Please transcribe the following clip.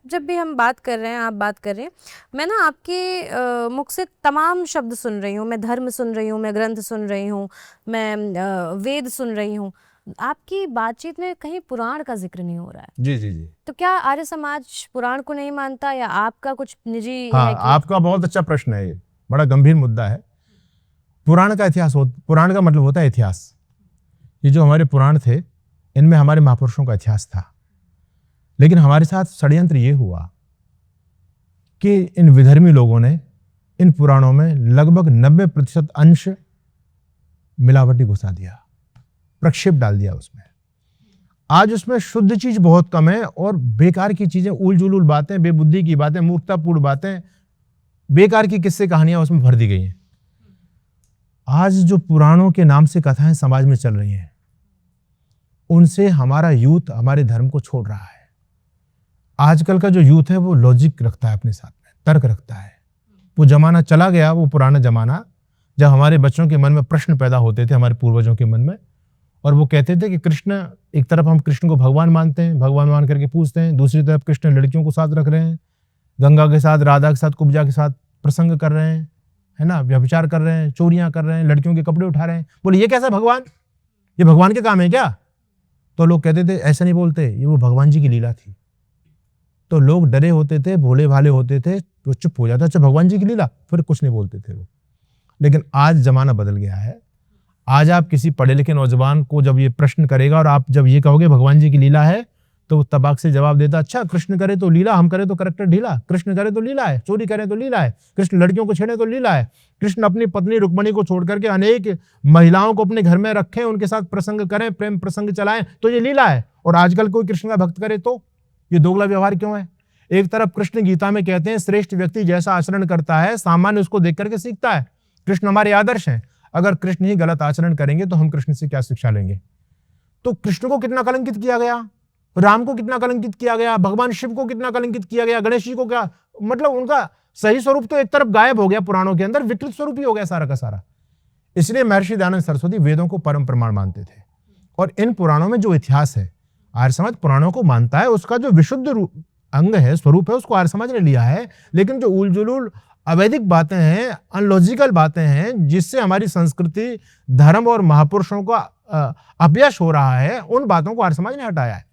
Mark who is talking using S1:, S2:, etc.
S1: जब भी हम बात कर रहे हैं, आप बात कर रहे हैं, मैं ना आपके मुख से तमाम शब्द सुन रही हूँ। मैं धर्म सुन रही हूँ, मैं ग्रंथ सुन रही हूँ, मैं वेद सुन रही हूँ। आपकी बातचीत में कहीं पुराण का जिक्र नहीं हो रहा है।
S2: जी जी जी।
S1: तो क्या आर्य समाज पुराण को नहीं मानता, या आपका कुछ निजी
S2: हाँ,
S1: है कि?
S2: आपका बहुत अच्छा प्रश्न है, ये बड़ा गंभीर मुद्दा है। पुराण का इतिहास पुराण का मतलब होता है इतिहास। ये जो हमारे पुराण थे, इनमें हमारे महापुरुषों का इतिहास था। लेकिन हमारे साथ षड्यंत्र ये हुआ कि इन विधर्मी लोगों ने इन पुराणों में लगभग 90% अंश मिलावटी घुसा दिया, प्रक्षेप डाल दिया उसमें। आज उसमें शुद्ध चीज बहुत कम है और बेकार की चीजें, उल जुलूल बातें, बेबुद्धि की बातें, मूर्खतापूर्ण बातें, बेकार की किस्से कहानियां उसमें भर दी गई हैं। आज जो पुराणों के नाम से कथाएं समाज में चल रही हैं, उनसे हमारा यूथ हमारे धर्म को छोड़ रहा है। आजकल का जो यूथ है वो लॉजिक रखता है, अपने साथ में तर्क रखता है। वो जमाना चला गया, वो पुराना जमाना जब हमारे बच्चों के मन में प्रश्न पैदा होते थे, हमारे पूर्वजों के मन में, और वो कहते थे कि कृष्ण, एक तरफ हम कृष्ण को भगवान मानते हैं, भगवान मान करके पूजते हैं, दूसरी तरफ कृष्ण लड़कियों को साथ रख रहे हैं, गंगा के साथ, राधा के साथ, कुब्जा के साथ प्रसंग कर रहे हैं, है ना, व्यभिचार कर रहे हैं, चोरियां कर रहे हैं, लड़कियों के कपड़े उठा रहे हैं। बोले ये कैसा भगवान, ये भगवान के काम है क्या? तो लोग कहते थे ऐसा नहीं बोलते, ये वो भगवान जी की लीला थी। तो लोग डरे होते थे, भोले भाले होते थे, तो चुप हो जाता, अच्छा भगवान जी की लीला, फिर कुछ नहीं बोलते थे वो। लेकिन आज जमाना बदल गया है। आज आप किसी पढ़े लिखे नौजवान को जब ये प्रश्न करेगा और आप जब ये कहोगे भगवान जी की लीला है, तो वो तबाक से जवाब देता, अच्छा कृष्ण करे तो लीला, हम करे तो करेक्टर ढीला, कृष्ण करे तो लीला है, चोरी करे तो लीला है, कृष्ण लड़कियों को छेड़े तो लीला है, कृष्ण अपनी पत्नी रुक्मणी को छोड़ करके अनेक महिलाओं को अपने घर में रखें, उनके साथ प्रसंग करें, प्रेम प्रसंग चलाएं, तो ये लीला है। और आजकल कोई कृष्ण का भक्त करे तो ये दोगला व्यवहार क्यों है? एक तरफ कृष्ण गीता में कहते हैं श्रेष्ठ व्यक्ति जैसा आचरण करता है, सामान्य उसको देख करके सीखता है। कृष्ण हमारे आदर्श हैं। अगर कृष्ण ही गलत आचरण करेंगे तो हम कृष्ण से क्या शिक्षा लेंगे? तो कृष्ण को कितना कलंकित किया गया, राम को कितना कलंकित किया गया, भगवान शिव को कितना कलंकित किया गया, गणेश जी को क्या, मतलब उनका सही स्वरूप तो एक तरफ गायब हो गया, पुराणों के अंदर विकृत स्वरूप ही हो गया सारा का सारा। इसलिए महर्षि दयानंद सरस्वती वेदों को परम प्रमाण मानते थे। और इन पुराणों में जो इतिहास है, आर्य समाज पुराणों को मानता है, उसका जो विशुद्ध अंग है, स्वरूप है, उसको आर्य समाज ने लिया है। लेकिन जो उल जुलूल अवैधिक बातें हैं, अनलॉजिकल बातें हैं, जिससे हमारी संस्कृति, धर्म और महापुरुषों का अपयश हो रहा है, उन बातों को आर्य समाज ने हटाया है।